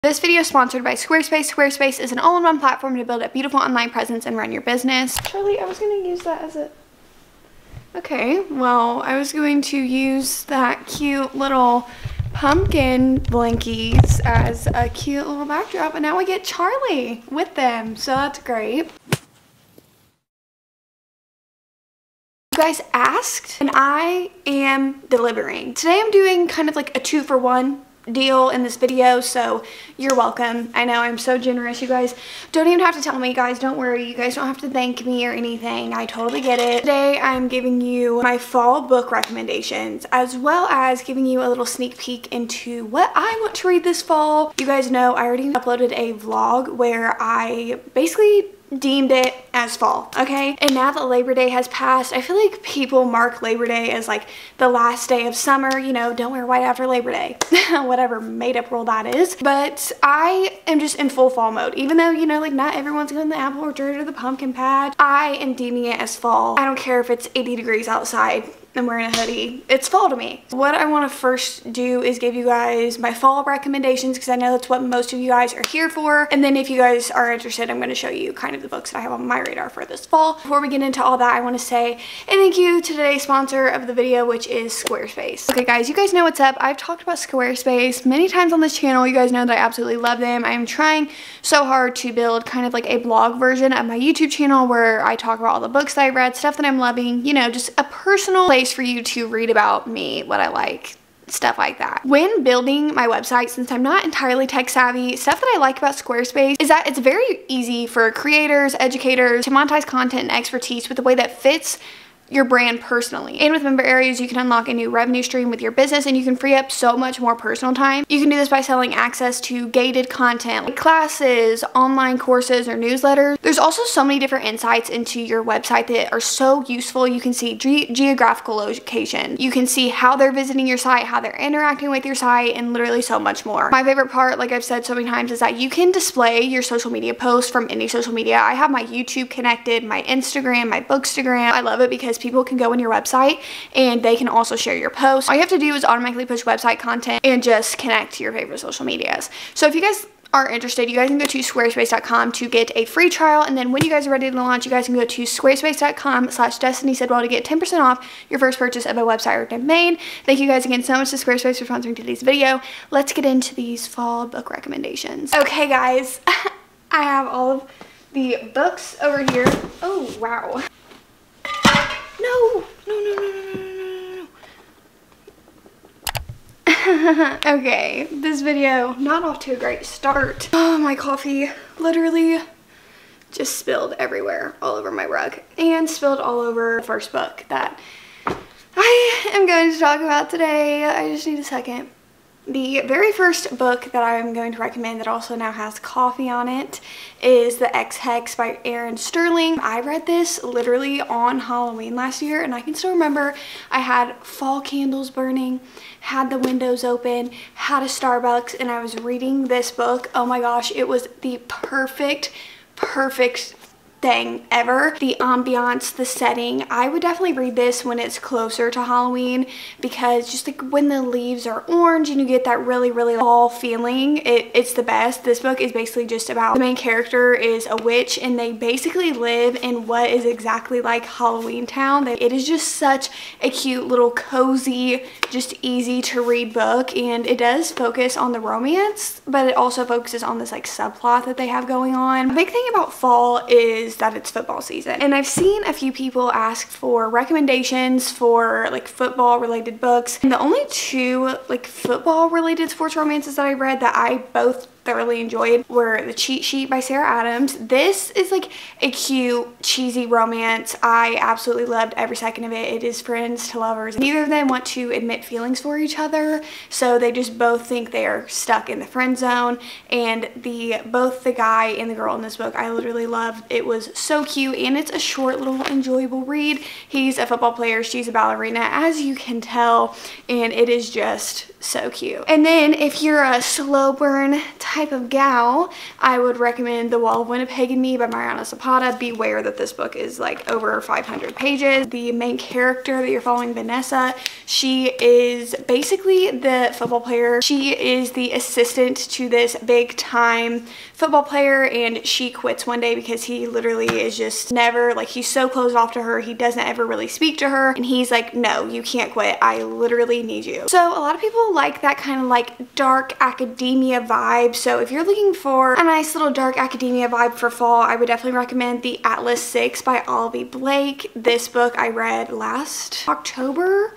This video is sponsored by Squarespace. Squarespace is an all-in-one platform to build a beautiful online presence and run your business. Charlie, I was going to use that as a... Okay, well, I was going to use that cute little pumpkin blankies as a cute little backdrop, and now we get Charlie with them, so that's great. You guys asked, and I am delivering. Today I'm doing kind of like a 2-for-1 deal in this video, so you're welcome. I know I'm so generous. You guys don't even have to tell me, guys, don't worry. You guys don't have to thank me or anything. I totally get it. Today I'm giving you my fall book recommendations, as well as giving you a little sneak peek into what I want to read this fall. You guys know I already uploaded a vlog where I basically deemed it as fall, okay? And now that Labor Day has passed, I feel like people mark Labor Day as like the last day of summer, you know, don't wear white after Labor Day, whatever made up rule that is. But I am just in full fall mode, even though, you know, like not everyone's going to the apple orchard or the pumpkin patch. I am deeming it as fall. I don't care if it's 80 degrees outside. I'm wearing a hoodie. It's fall to me. What I want to first do is give you guys my fall recommendations, because I know that's what most of you guys are here for. And then if you guys are interested, I'm going to show you kind of the books that I have on my radar for this fall. Before we get into all that, I want to say a thank you to today's sponsor of the video, which is Squarespace. Okay guys, you guys know what's up. I've talked about Squarespace many times on this channel. You guys know that I absolutely love them. I am trying so hard to build kind of like a blog version of my YouTube channel where I talk about all the books that I read, stuff that I'm loving, you know, just a personal place for you to read about me, what I like, stuff like that. When building my website, since I'm not entirely tech savvy, stuff that I like about Squarespace is that it's very easy for creators, educators to monetize content and expertise with a way that fits your brand personally. And with member areas, you can unlock a new revenue stream with your business, and you can free up so much more personal time. You can do this by selling access to gated content like classes, online courses, or newsletters. There's also so many different insights into your website that are so useful. You can see geographical location. You can see how they're visiting your site, how they're interacting with your site, and literally so much more. My favorite part, like I've said so many times, is that you can display your social media posts from any social media. I have my YouTube connected, my Instagram, my bookstagram. I love it because people can go on your website and they can also share your posts. All you have to do is automatically push website content and just connect to your favorite social medias. So if you guys are interested, you guys can go to squarespace.com to get a free trial, and then when you guys are ready to launch, you guys can go to squarespace.com/des.sidwell to get 10% off your first purchase of a website or domain. Thank you guys again so much to Squarespace for sponsoring today's video. Let's get into these fall book recommendations. Okay guys, I have all of the books over here. Oh wow. No. Okay, this video not off to a great start. Oh, my coffee literally just spilled everywhere, all over my rug, and spilled all over the first book that I am going to talk about today. I just need a second. The very first book that I'm going to recommend that also now has coffee on it is The X-Hex by Erin Sterling. I read this literally on Halloween last year, and I can still remember I had fall candles burning, had the windows open, had a Starbucks, and I was reading this book. Oh my gosh, it was the perfect thing ever. The ambiance, the setting. I would definitely read this when it's closer to Halloween, because just like when the leaves are orange and you get that really fall feeling, it's the best. This book is basically just about the main character is a witch, and they basically live in what is exactly like Halloween Town. It is just such a cute little cozy, just easy to read book, and it does focus on the romance, but it also focuses on this like subplot that they have going on. The big thing about fall is that it's football season, and I've seen a few people ask for recommendations for like football related books, and the only two like football related sports romances that I read that I both thoroughly enjoyed were The Cheat Sheet by Sarah Adams. This is like a cute, cheesy romance. I absolutely loved every second of it. It is friends to lovers. Neither of them want to admit feelings for each other, so they just both think they are stuck in the friend zone, and both the guy and the girl in this book I literally loved. It was was so cute, and it's a short little enjoyable read. He's a football player, she's a ballerina, as you can tell, and it is just so cute. And then if you're a slow burn type of gal, I would recommend The Wall of Winnipeg and Me by Mariana Zapata. Beware that this book is like over 500 pages. The main character that you're following, Vanessa, she is basically the football player. She is the assistant to this big time football player, and she quits one day because he literally is just never, like, he's so closed off to her, he doesn't ever really speak to her, and he's like, no, you can't quit, I literally need you. So a lot of people like that kind of like dark academia vibe. So if you're looking for a nice little dark academia vibe for fall, I would definitely recommend The Atlas 6 by Olivia Blake. This book I read last October,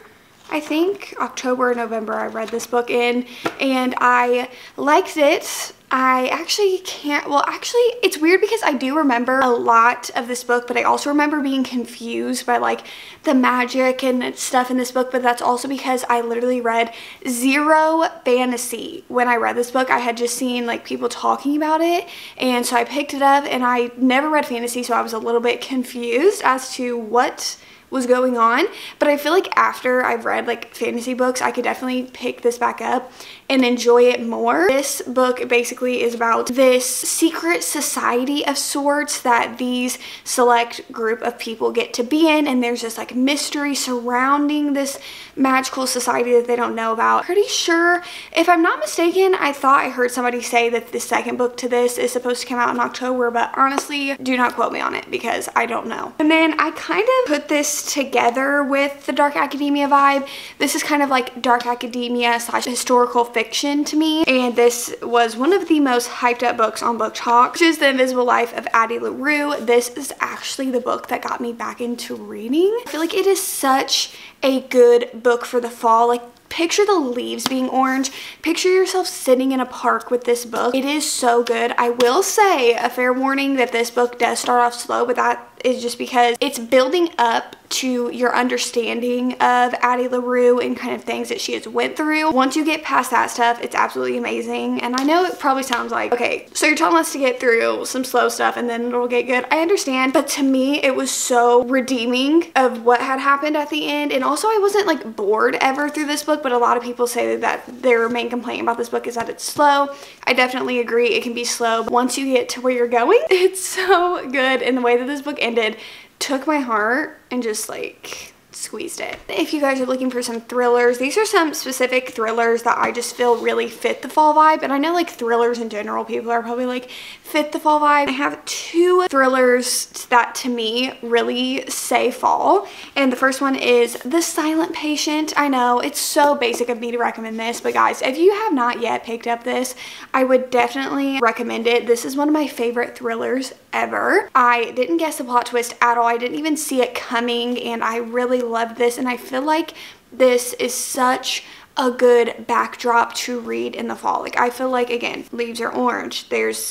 I think October or November I read this book in, and I liked it. I actually can't, well actually it's weird because I do remember a lot of this book, but I also remember being confused by like the magic and stuff in this book, but that's also because I literally read zero fantasy when I read this book. I had just seen like people talking about it, and so I picked it up, and I never read fantasy, so I was a little bit confused as to what was going on. But I feel like after I've read like fantasy books, I could definitely pick this back up and enjoy it more. This book basically is about this secret society of sorts that these select group of people get to be in, and there's this like mystery surrounding this magical society that they don't know about. Pretty sure, if I'm not mistaken, I thought I heard somebody say that the second book to this is supposed to come out in October, but honestly, do not quote me on it because I don't know. And then I kind of put this together with the dark academia vibe. This is kind of like dark academia / historical fiction to me, and this was one of the most hyped up books on Book Talk, which is The Invisible Life of Addie LaRue. This is actually the book that got me back into reading. I feel like it is such a good book for the fall. Like, picture the leaves being orange. Picture yourself sitting in a park with this book. It is so good. I will say a fair warning that this book does start off slow, but that is just because it's building up to your understanding of Addie LaRue and kind of things that she has went through. Once you get past that stuff, it's absolutely amazing. And I know it probably sounds like, okay, so you're telling us to get through some slow stuff and then it'll get good. I understand, but to me, it was so redeeming of what had happened at the end. And also, I wasn't like bored ever through this book, but a lot of people say that their main complaint about this book is that it's slow. I definitely agree, it can be slow, but once you get to where you're going, it's so good. And the way that this book ended took my heart and just like squeezed it. If you guys are looking for some thrillers, these are some specific thrillers that I just feel really fit the fall vibe. And I know like thrillers in general, people are probably like fit the fall vibe. I have two thrillers that to me really say fall. And the first one is The Silent Patient. I know it's so basic of me to recommend this, but guys, if you have not yet picked up this, I would definitely recommend it. This is one of my favorite thrillers ever. I didn't guess the plot twist at all. I didn't even see it coming, and I really loved this, and I feel like this is such a good backdrop to read in the fall. Like, I feel like, again, leaves are orange.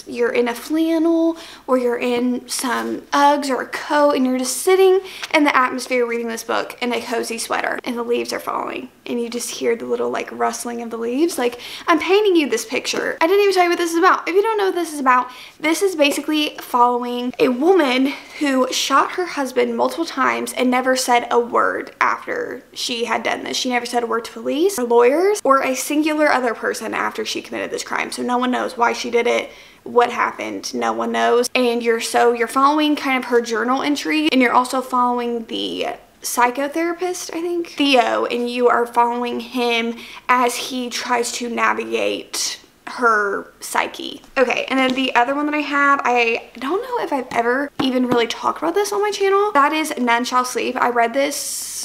You're in a flannel or you're in some Uggs or a coat, and you're just sitting in the atmosphere reading this book in a cozy sweater, and the leaves are falling, and you just hear the little like rustling of the leaves. Like, I'm painting you this picture. I didn't even tell you what this is about. If you don't know what this is about, this is basically following a woman who shot her husband multiple times and never said a word after she had done this. She never said a word to police or lawyers or a singular other person after she committed this crime. So no one knows why she did it, what happened, no one knows. And you're following kind of her journal entry, and you're also following the psychotherapist, I think, Theo, and you are following him as he tries to navigate her psyche. Okay, and then the other one that I have, I don't know if I've ever even really talked about this on my channel. That is None Shall Sleep. I read this,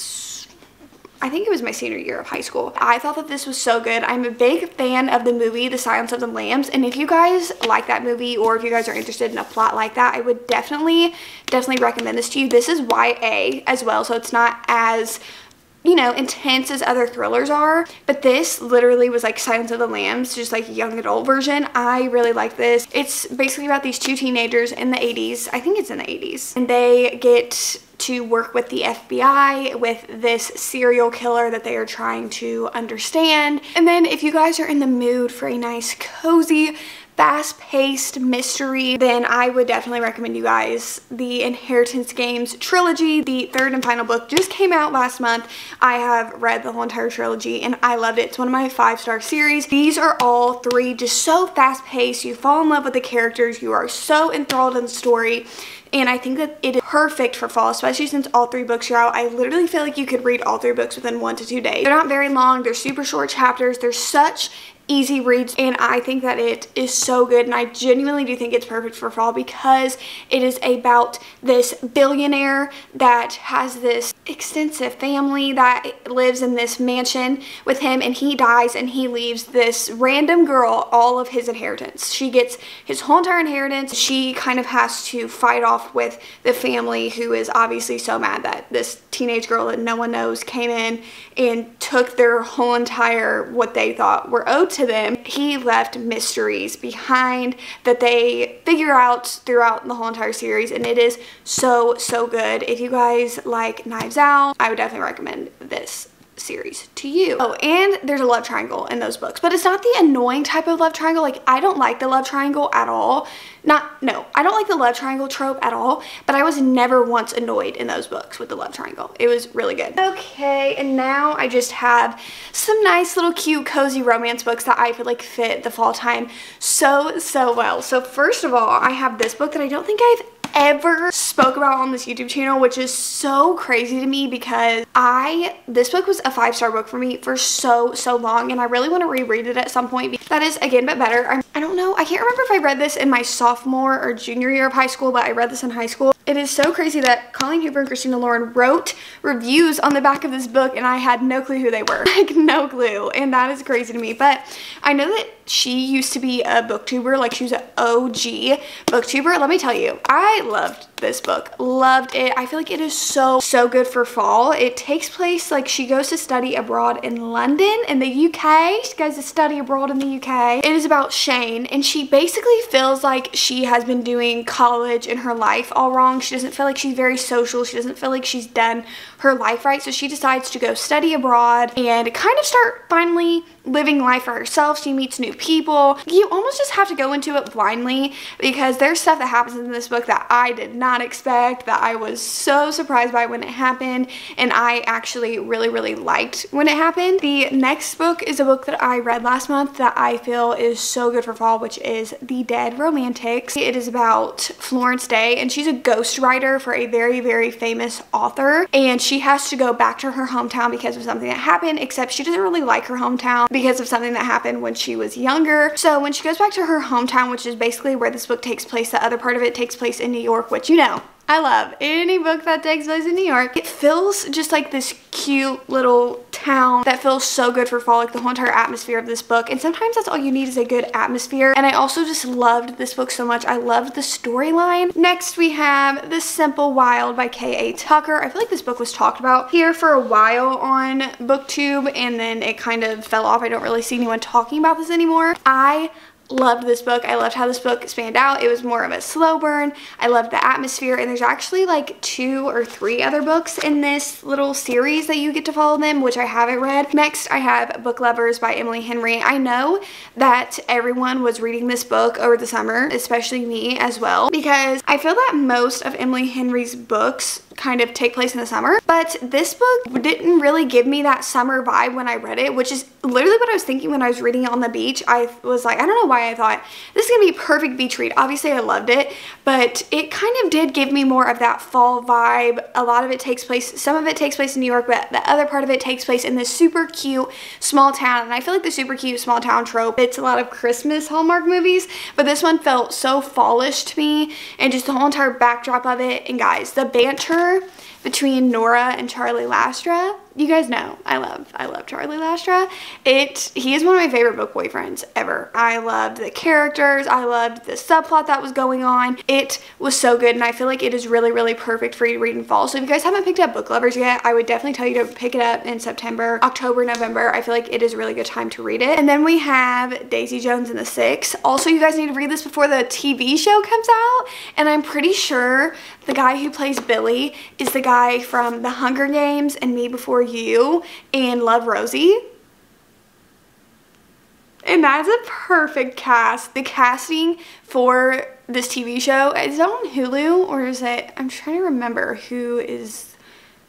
I think it was my senior year of high school. I thought that this was so good. I'm a big fan of the movie The Silence of the Lambs, and if you guys like that movie, or if you guys are interested in a plot like that, I would definitely recommend this to you. This is YA as well, so it's not as, you know, intense as other thrillers are, but this literally was like Silence of the Lambs, just like young adult version. I really like this. It's basically about these two teenagers in the 80s. I think it's in the 80s, and they get to work with the FBI with this serial killer that they are trying to understand. And then if you guys are in the mood for a nice cozy fast-paced mystery, then I would definitely recommend you guys the Inheritance Games trilogy. The third and final book just came out last month. I have read the whole entire trilogy and I loved it. It's one of my 5-star series. These are all 3 just so fast-paced. You fall in love with the characters. You are so enthralled in the story. And I think that it is perfect for fall, especially since all 3 books are out. I literally feel like you could read all 3 books within 1 to 2 days. They're not very long. They're super short chapters. They're such easy reads, and I think that it is so good, and I genuinely do think it's perfect for fall because it is about this billionaire that has this extensive family that lives in this mansion with him, and he dies and he leaves this random girl all of his inheritance. She gets his whole entire inheritance. She kind of has to fight off with the family, who is obviously so mad that this teenage girl that no one knows came in and took their whole entire, what they thought were owed to them. He left mysteries behind that they figure out throughout the whole entire series, and it is so good. If you guys like Knives Out, I would definitely recommend this series to you. Oh, and there's a love triangle in those books, but it's not the annoying type of love triangle. Like, I don't like the love triangle at all. I don't like the love triangle trope at all, but I was never once annoyed in those books with the love triangle. It was really good. Okay, and now I just have some nice little cute cozy romance books that I feel like fit the fall time so well. So first of all, I have this book that I don't think I've ever spoke about on this YouTube channel, which is so crazy to me because this book was a 5-star book for me for so long, and I really want to reread it at some point. That is Again But Better. I don't know, I can't remember if I read this in my sophomore or junior year of high school, but I read this in high school. It is so crazy that Colleen Hoover and Christina Lauren wrote reviews on the back of this book, and I had no clue who they were. Like, no clue, and that is crazy to me. But I know that she used to be a booktuber, like she was an OG booktuber. Let me tell you, I loved this book, loved it. I feel like it is so good for fall. It takes place, like, she goes to study abroad in London in the UK. She goes to study abroad in the UK. It is about Shane, and she basically feels like she has been doing college in her life all wrong. She doesn't feel like she's very social. She doesn't feel like she's done her life right, so she decides to go study abroad and kind of start finally living life for herself. She meets new people. You almost just have to go into it blindly because there's stuff that happens in this book that I did not expect, that I was so surprised by when it happened, and I actually really liked when it happened. The next book is a book that I read last month that I feel is so good for fall, which is The Dead Romantics. It is about Florence Day, and she's a ghostwriter for a very famous author, and she has to go back to her hometown because of something that happened, except she doesn't really like her hometown because of something that happened when she was younger. So when she goes back to her hometown, which is basically where this book takes place, the other part of it takes place in New York, which, you know, I love any book that takes place in New York. It feels just like this cute little town that feels so good for fall, like the whole entire atmosphere of this book. And sometimes that's all you need, is a good atmosphere. And I also just loved this book so much. I loved the storyline. Next we have The Simple Wild by K.A. Tucker. I feel like this book was talked about here for a while on BookTube, and then it kind of fell off. I don't really see anyone talking about this anymore. I loved this book. I loved how this book spanned out. It was more of a slow burn. I loved the atmosphere, and there's actually like 2 or 3 other books in this little series that you get to follow them, which I haven't read. Next, I have Book Lovers by Emily Henry. I know that everyone was reading this book over the summer, especially me as well, because I feel that most of Emily Henry's books kind of take place in the summer, but this book didn't really give me that summer vibe when I read it, which is literally what I was thinking when I was reading it on the beach. I was like, I don't know why I thought this is gonna be a perfect beach read. Obviously I loved it, but it kind of did give me more of that fall vibe. A lot of it takes place, some of it takes place in New York, but the other part of it takes place in this super cute small town, and I feel like the super cute small town trope, it's a lot of Christmas Hallmark movies, but this one felt so fallish to me, and just the whole entire backdrop of it. And guys, the banter between Nora and Charlie Lastra, you guys know I love Charlie Lastra. He is one of my favorite book boyfriends ever. I loved the characters. I loved the subplot that was going on. It was so good, and I feel like it is really perfect for you to read in fall. So if you guys haven't picked up Book Lovers yet, I would definitely tell you to pick it up in September, October, November. I feel like it is a really good time to read it. And then we have Daisy Jones and the Six. Also, you guys need to read this before the TV show comes out, and I'm pretty sure the guy who plays Billy is the guy from The Hunger Games and Me Before You and Love, Rosie. And that's a perfect cast. The casting for this TV show, is it on Hulu or is it, I'm trying to remember who is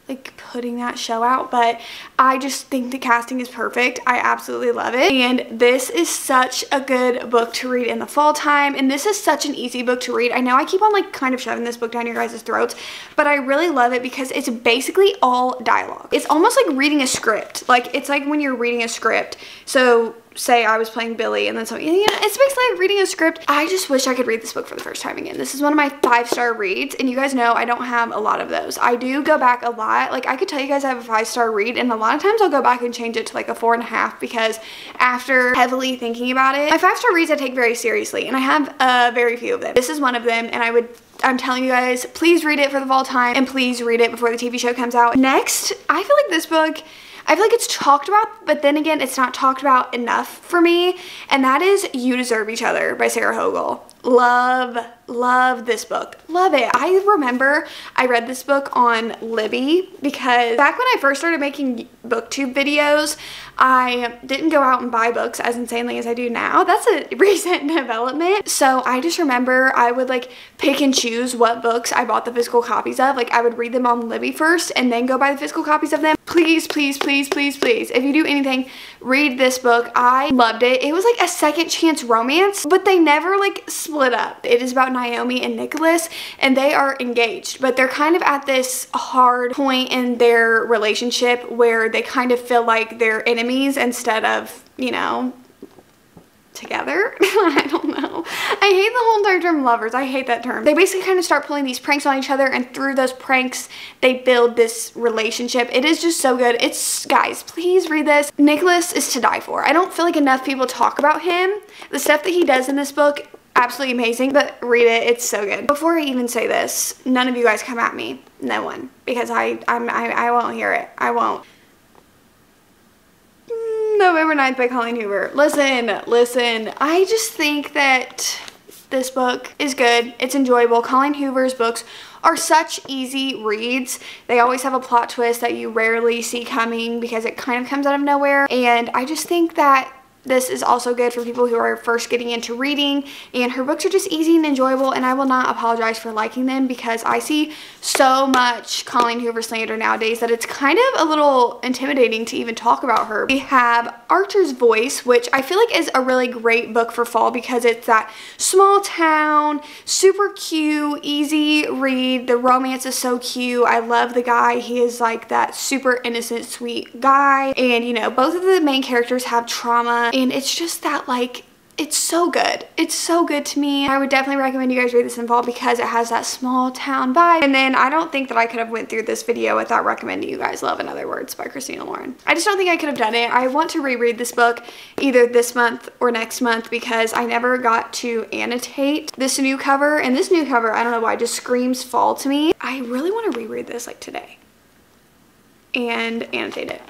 like putting that show out, but I just think the casting is perfect. I absolutely love it. And this is such a good book to read in the fall time. And this is such an easy book to read. I know I keep on like kind of shoving this book down your guys' throats, but I really love it because it's basically all dialogue. It's almost like reading a script. Like it's like when you're reading a script. So say I was playing Billy and then something, you know, it's basically like reading a script. I just wish I could read this book for the first time again. This is one of my 5-star reads, and you guys know I don't have a lot of those. I do go back a lot. Like I could tell you guys I have a 5-star read, and a lot of times I'll go back and change it to like a 4.5 because after heavily thinking about it, my 5-star reads I take very seriously, and I have very few of them. This is one of them, and I'm telling you guys, please read it for the fall time, and please read it before the TV show comes out. Next, I feel like this book, I feel like it's talked about, but then again, it's not talked about enough for me, and that is You Deserve Each Other by Sarah Hogle. Love this book. Love it. I remember I read this book on Libby because back when I first started making booktube videos, I didn't go out and buy books as insanely as I do now. That's a recent development. So I just remember I would like pick and choose what books I bought the physical copies of. Like I would read them on Libby first and then go buy the physical copies of them. Please, please, please, please, please, if you do anything, read this book. I loved it. It was like a second chance romance, but they never like split up. It is about Naomi and Nicholas, and they are engaged, but they're kind of at this hard point in their relationship where they kind of feel like they're enemies instead of, you know, together. I don't know. I hate the whole entire term lovers. I hate that term. They basically kind of start pulling these pranks on each other, and through those pranks they build this relationship. It is just so good. It's, guys, please read this. Nicholas is to die for. I don't feel like enough people talk about him. The stuff that he does in this book, absolutely amazing, but read it. It's so good. Before I even say this, none of you guys come at me. No one, because I won't hear it. I won't. November 9th by Colleen Hoover. Listen, I just think that this book is good. It's enjoyable. Colleen Hoover's books are such easy reads. They always have a plot twist that you rarely see coming because it kind of comes out of nowhere. And I just think that this is also good for people who are first getting into reading, and her books are just easy and enjoyable, and I will not apologize for liking them because I see so much Colleen Hoover slander nowadays that it's kind of a little intimidating to even talk about her. We have Archer's Voice, which I feel like is a really great book for fall because it's that small town, super cute, easy read. The romance is so cute. I love the guy. He is like that super innocent, sweet guy, and you know, both of the main characters have trauma. And it's just that, like, it's so good. It's so good to me. I would definitely recommend you guys read this in fall because it has that small town vibe. And then I don't think that I could have went through this video without recommending you guys Love in Other Words by Christina Lauren. I just don't think I could have done it. I want to reread this book either this month or next month because I never got to annotate this new cover. And this new cover, I don't know why, just screams fall to me. I really want to reread this like today and annotate it.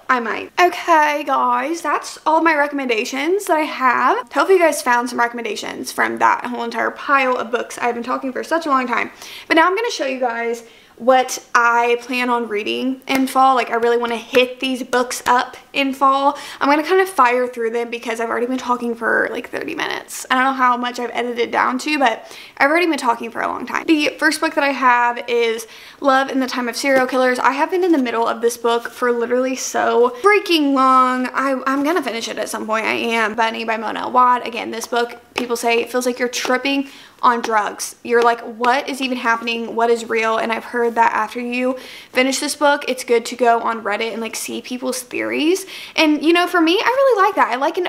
I might. Okay, guys, that's all my recommendations that I have. Hopefully you guys found some recommendations from that whole entire pile of books I've been talking for such a long time. But now I'm going to show you guys what I plan on reading in fall. Like, I really want to hit these books up in fall. I'm going to kind of fire through them because I've already been talking for like 30 minutes. I don't know how much I've edited down to, but I've already been talking for a long time. The first book that I have is Love in the Time of Serial Killers. I have been in the middle of this book for literally so freaking long. I'm going to finish it at some point. I am. Bunny by Mona Awad. Again, this book, people say it feels like you're tripping on drugs. You're like, what is even happening? What is real? And I've heard that after you finish this book, it's good to go on Reddit and like see people's theories. And you know, for me, I really like that. I like an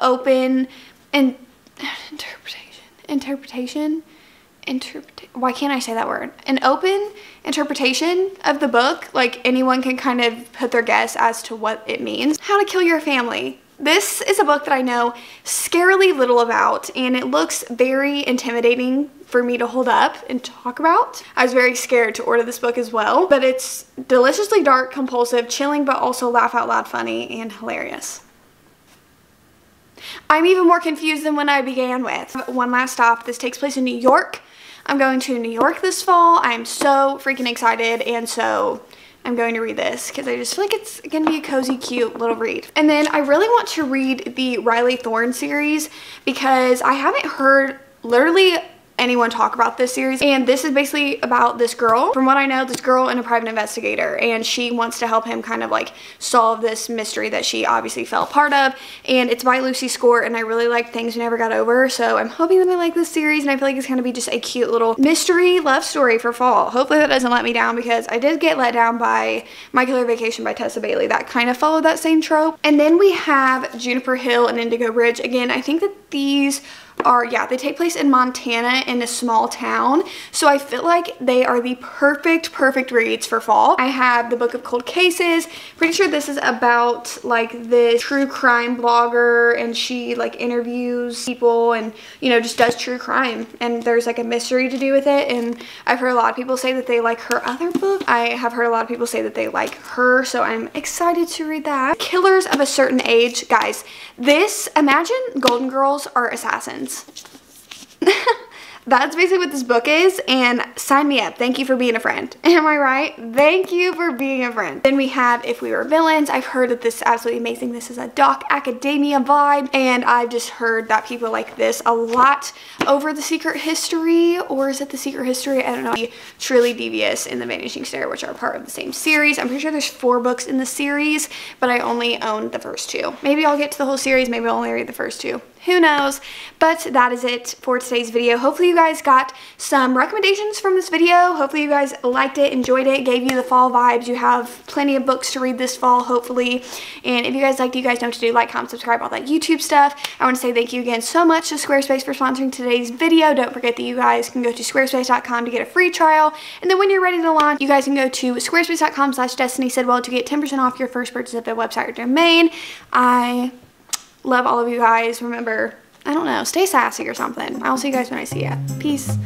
open interpretation. Why can't I say that word? An open interpretation of the book. Like, anyone can kind of put their guess as to what it means. How to Kill Your Family. This is a book that I know scarily little about, and it looks very intimidating for me to hold up and talk about. I was very scared to order this book as well, but it's deliciously dark, compulsive, chilling, but also laugh out loud funny and hilarious. I'm even more confused than when I began with. One last stop. This takes place in New York. I'm going to New York this fall. I'm so freaking excited and so I'm going to read this because I just feel like it's going to be a cozy, cute little read. And then I really want to read the Riley Thorne series because I haven't heard literally anyone talk about this series, and this is basically about this girl. From what I know, this girl and a private investigator, and she wants to help him kind of like solve this mystery that she obviously fell part of, and it's by Lucy Score, and I really like Things We Never Got Over, so I'm hoping that I like this series, and I feel like it's gonna be just a cute little mystery love story for fall. Hopefully that doesn't let me down, because I did get let down by My Killer Vacation by Tessa Bailey. That kind of followed that same trope. And then we have Juniper Hill and Indigo Ridge. Again, I think that these are, yeah, they take place in Montana in a small town, so I feel like they are the perfect reads for fall. I have the Book of Cold Cases. Pretty sure this is about like this true crime blogger, and she like interviews people and, you know, just does true crime, and there's like a mystery to do with it. And I've heard a lot of people say that they like her other book. I have heard a lot of people say that they like her, so I'm excited to read that. Killers of a Certain Age. Guys, this, imagine Golden Girls are assassins. That's basically what this book is, and sign me up. Thank you for being a friend. Am I right? Thank you for being a friend. Then we have If We Were Villains. I've heard that this is absolutely amazing. This is a Doc Academia vibe, and I've just heard that people like this a lot over The Secret History, or is it The Secret History? I don't know. Truly Devious and The Vanishing Stair, which are part of the same series. I'm pretty sure there's 4 books in the series, but I only own the first 2. Maybe I'll get to the whole series. Maybe I'll only read the first 2. Who knows? But that is it for today's video. Hopefully you guys got some recommendations from this video. Hopefully you guys liked it, enjoyed it, gave you the fall vibes. You have plenty of books to read this fall, hopefully. And if you guys liked it, you guys know what to do. Like, comment, subscribe, all that YouTube stuff. I want to say thank you again so much to Squarespace for sponsoring today's video. Don't forget that you guys can go to squarespace.com to get a free trial. And then when you're ready to launch, you guys can go to squarespace.com/des.sidwell to get 10% off your first purchase of a website or domain. I love all of you guys. Remember, I don't know, stay sassy or something. I'll see you guys when I see ya. Peace.